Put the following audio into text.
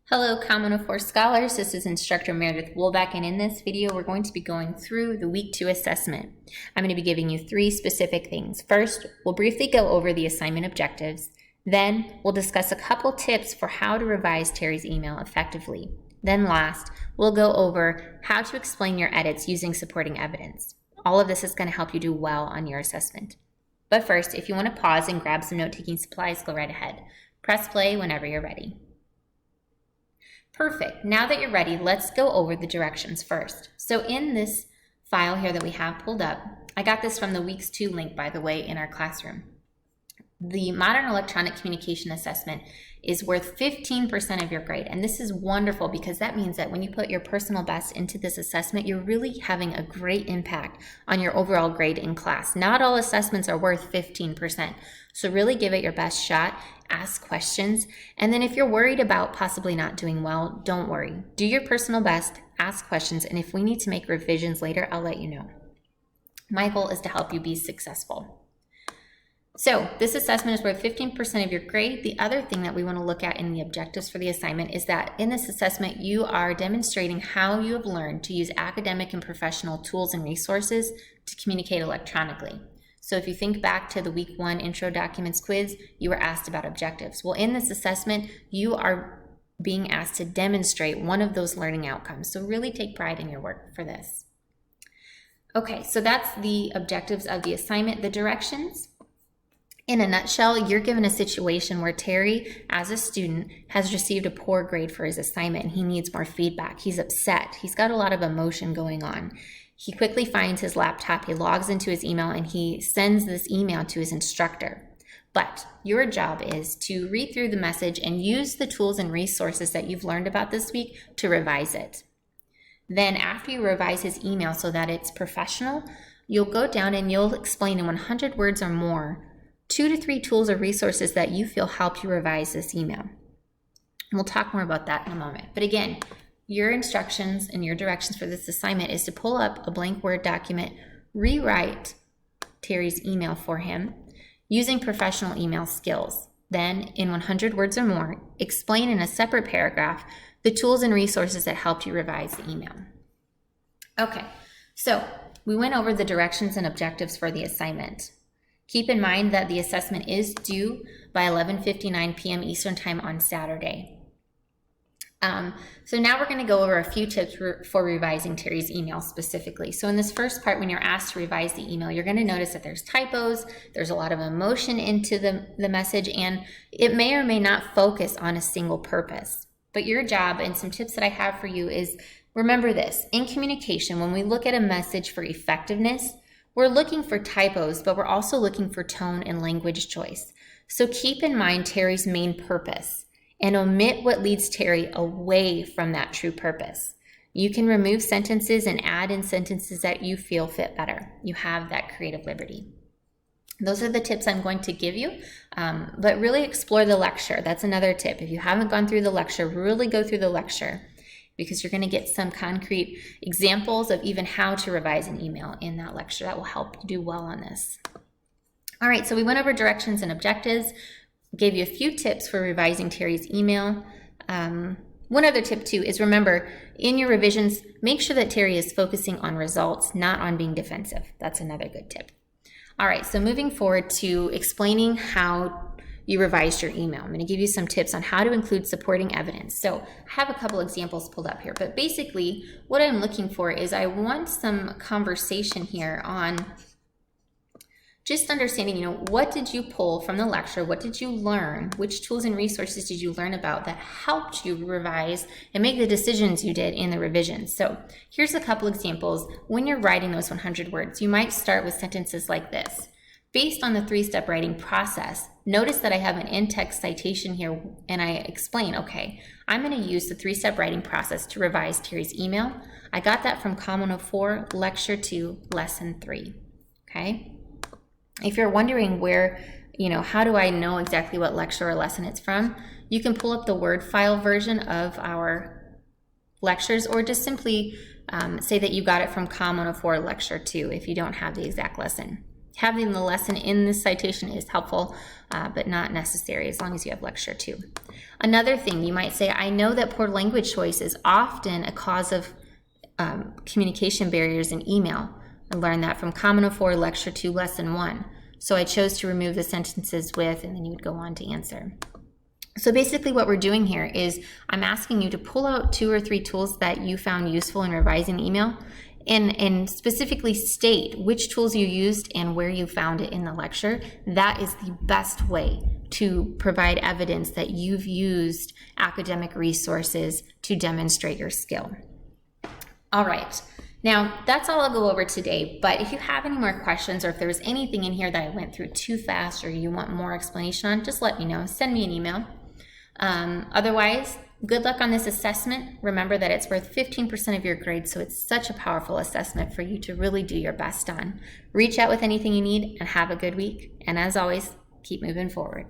Hello, Common 04 Scholars. This is Instructor Meredith Wolbeck, and in this video, we're going to be going through the Week 2 assessment. I'm going to be giving you 3 specific things. First, we'll briefly go over the assignment objectives. Then, we'll discuss a couple tips for how to revise Terry's email effectively. Then last, we'll go over how to explain your edits using supporting evidence. All of this is going to help you do well on your assessment. But first, if you want to pause and grab some note-taking supplies, go right ahead. Press play whenever you're ready. Perfect. Now that you're ready, let's go over the directions first. So in this file here that we have pulled up, I got this from the Weeks 2 link, by the way, in our classroom. The Modern Electronic Communication Assessment is worth 15% of your grade, and this is wonderful because that means that when you put your personal best into this assessment, you're really having a great impact on your overall grade in class. Not all assessments are worth 15%, so really give it your best shot, ask questions, and then if you're worried about possibly not doing well, don't worry. Do your personal best, ask questions, and if we need to make revisions later, I'll let you know. My goal is to help you be successful. So this assessment is worth 15% of your grade. The other thing that we want to look at in the objectives for the assignment is that in this assessment, you are demonstrating how you have learned to use academic and professional tools and resources to communicate electronically. So if you think back to the Week 1 Intro Documents quiz, you were asked about objectives. Well, in this assessment, you are being asked to demonstrate one of those learning outcomes. So really take pride in your work for this. Okay, so that's the objectives of the assignment. The directions. In a nutshell, you're given a situation where Terry, as a student, has received a poor grade for his assignment and he needs more feedback. He's upset. He's got a lot of emotion going on. He quickly finds his laptop, he logs into his email, and he sends this email to his instructor. But your job is to read through the message and use the tools and resources that you've learned about this week to revise it. Then after you revise his email so that it's professional, you'll go down and you'll explain in 100 words or more 2 to 3 tools or resources that you feel help you revise this email. We'll talk more about that in a moment. But again, your instructions and your directions for this assignment is to pull up a blank Word document, rewrite Terry's email for him using professional email skills. Then, in 100 words or more, explain in a separate paragraph the tools and resources that helped you revise the email. Okay, so we went over the directions and objectives for the assignment. Keep in mind that the assessment is due by 11:59 p.m. Eastern Time on Saturday. So now we're going to go over a few tips for revising Terry's email specifically. So in this first part, when you're asked to revise the email, you're going to notice that there's typos, there's a lot of emotion into the message, and it may or may not focus on a single purpose. But your job, and some tips that I have for you, is remember this. In communication, when we look at a message for effectiveness, we're looking for typos, but we're also looking for tone and language choice. So keep in mind Terry's main purpose and omit what leads Terry away from that true purpose. You can remove sentences and add in sentences that you feel fit better. You have that creative liberty. Those are the tips I'm going to give you, but really explore the lecture. That's another tip. If you haven't gone through the lecture, really go through the lecture, because you're going to get some concrete examples of even how to revise an email in that lecture that will help you do well on this. All right, so we went over directions and objectives, gave you a few tips for revising Terry's email. One other tip too is remember, in your revisions, make sure that Terry is focusing on results, not on being defensive. That's another good tip. All right, so moving forward to explaining how you revised your email. I'm going to give you some tips on how to include supporting evidence. So I have a couple examples pulled up here, but basically what I'm looking for is I want some conversation here on just understanding, what did you pull from the lecture? What did you learn? Which tools and resources did you learn about that helped you revise and make the decisions you did in the revision? So here's a couple examples. When you're writing those 100 words, you might start with sentences like this. Based on the 3-step writing process, notice that I have an in-text citation here and I explain, okay, I'm going to use the 3-step writing process to revise Terry's email. I got that from Common 04, Lecture 2, Lesson 3, okay? If you're wondering where, how do I know exactly what lecture or lesson it's from, you can pull up the Word file version of our lectures or just simply say that you got it from Common 04, Lecture 2 if you don't have the exact lesson. Having the lesson in this citation is helpful, but not necessary as long as you have lecture 2. Another thing, you might say, I know that poor language choice is often a cause of communication barriers in email. I learned that from Common 04 Lecture 2, Lesson 1. So I chose to remove the sentences with, and then you would go on to answer. So basically what we're doing here is I'm asking you to pull out 2 or 3 tools that you found useful in revising the email and specifically state which tools you used and where you found it in the lecture. That is the best way to provide evidence that you've used academic resources to demonstrate your skill. All right. Now, that's all I'll go over today, but if you have any more questions or if there's anything in here that I went through too fast or you want more explanation on, just let me know. Send me an email. Otherwise, good luck on this assessment. Remember that it's worth 15% of your grade, so it's such a powerful assessment for you to really do your best on. Reach out with anything you need and have a good week. And as always, keep moving forward.